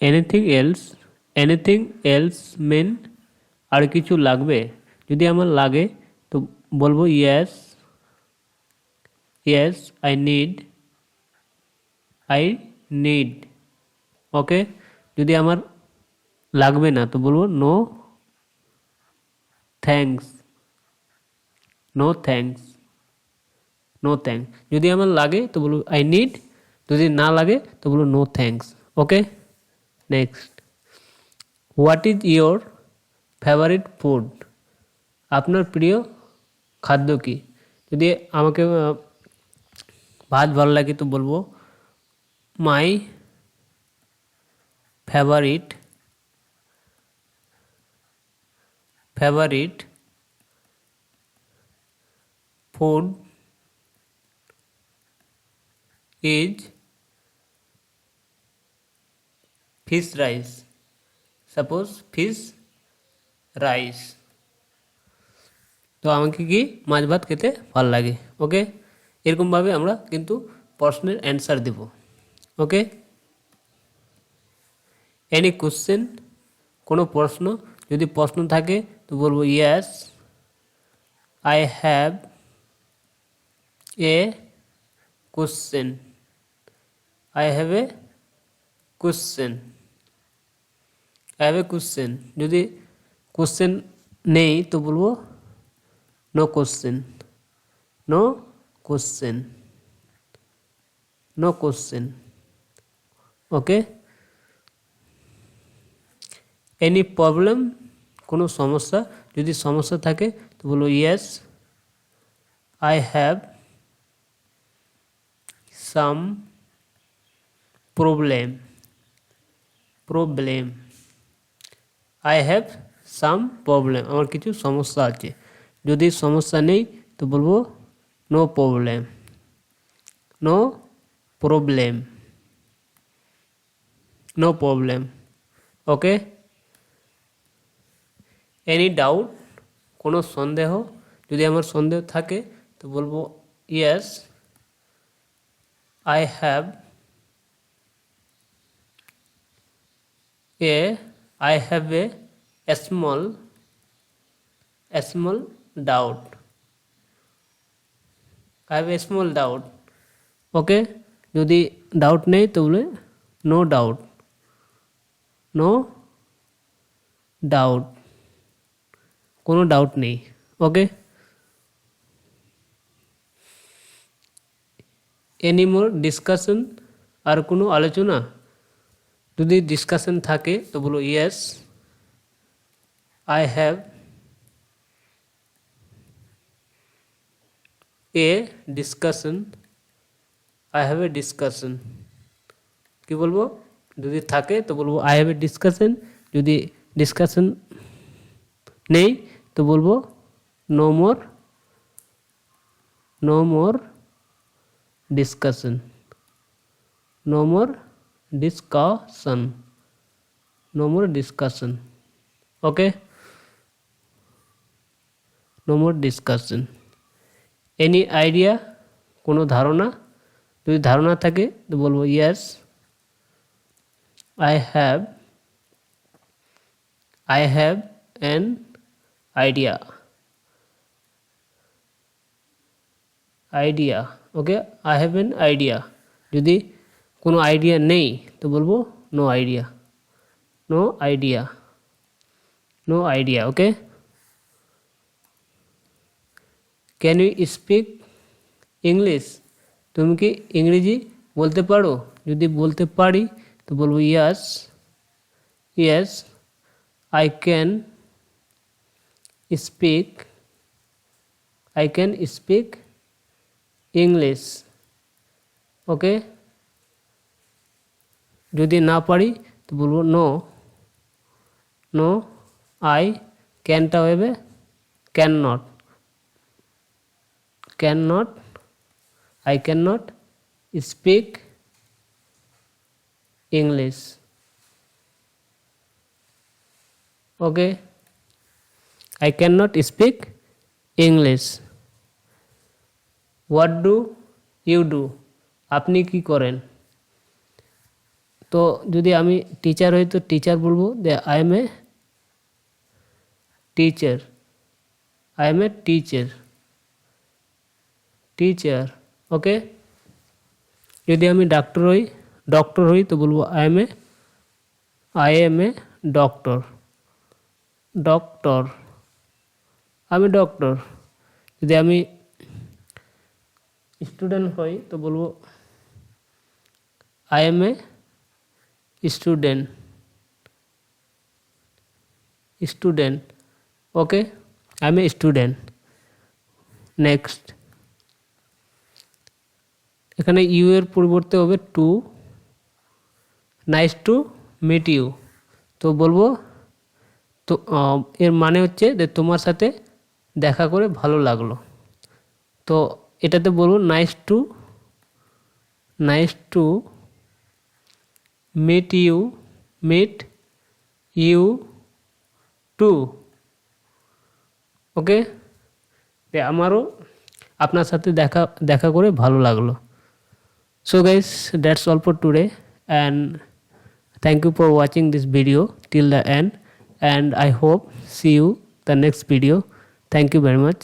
Anything else main আর কিছু লাগবে। যদি আমার লাগে তো বলবো ইয়েস আই নিড। ওকে, যদি আমার লাগবে না তো বলবো নো থ্যাঙ্কস। যদি আমার লাগে তো বলবো আই নিড, যদি না লাগে তো বলবো no thanks. Okay, next, what is your favourite food? আপনার প্রিয় খাদ্য কি? যদি আমাকে ভাত ভালো লাগে তো বলবো my favourite food is fish rice. Suppose fish rice, তো আমাকে কি মাছ ভাত খেতে ভালো লাগে। ওকে, এরকমভাবে আমরা কিন্তু প্রশ্নের অ্যান্সার দেব। ওকে, এনি কোশ্চেন, কোনো প্রশ্ন, যদি প্রশ্ন থাকে তো বলবো yes I have A question. যদি কোশ্চেন নেই তো বলবো নো কোশ্চেন। ওকে, এনি প্রবলেম, কোনো সমস্যা, যদি সমস্যা থাকে তো বলবো yes I have some problem. I have some problem, আমার কিছু সমস্যা আছে। যদি সমস্যা নেই তো বলবো নো প্রবলেম। ওকে, এনি ডাউট, কোনো সন্দেহ, যদি আমার সন্দেহ থাকে তো বলবো yes I have a small doubt. Okay, যদি ডাউট নেই তো বলে নো ডাউট, কোনো ডাউট নেই। ওকে, এনি মোর ডিসকাশন, আর কোনো আলোচনা, যদি ডিসকাশন থাকে তো বলো yes I have a discussion. কি বলবো, যদি থাকে তো বলবো আই হ্যাভ এ ডিসকাশন, যদি ডিসকাশন নেই তো বলবো no more discussion. Okay, no more discussion. Any idea, কোনো ধারণা, যদি ধারণা থাকে তো বলবো yes I have an idea. Okay, I have an idea, যদি কোনো আইডিয়া নেই তো বলবো no idea. Okay, can you speak English? তুমি কি ইংরেজি বলতে পারো? যদি বলতে পারি তো বলবো yes I can speak English. Okay, যদি না পারি তো বলবো নো আই ক্যানটা হবে can not, I cannot speak English. Okay, I cannot speak English. What do you do? আপনি কি করেন? তো যদি আমি টিচার হই তো টিচার বলবো যে I am a teacher, I am a teacher, teacher. Okay, যদি আমি ডক্টর হই তো বলবো I am a doctor, doctor, আমি ডক্টর। যদি আমি স্টুডেন্ট হই তো বলবো I am a student, student. Okay, I am a student. Next, এখানে ইউ এর পরিবর্তে হবে too, nice to meet you. তো বলবো তো এর মানে হচ্ছে যে তোমার সাথে দেখা করে ভালো লাগলো। তো এটাতে বলবো nice to meet you too. Okay, আমারও আপনার সাথে দেখা করে ভালো লাগলো। So guys, that's all for today, and thank you for watching this video till the end, and I hope see you the next video. Thank you very much.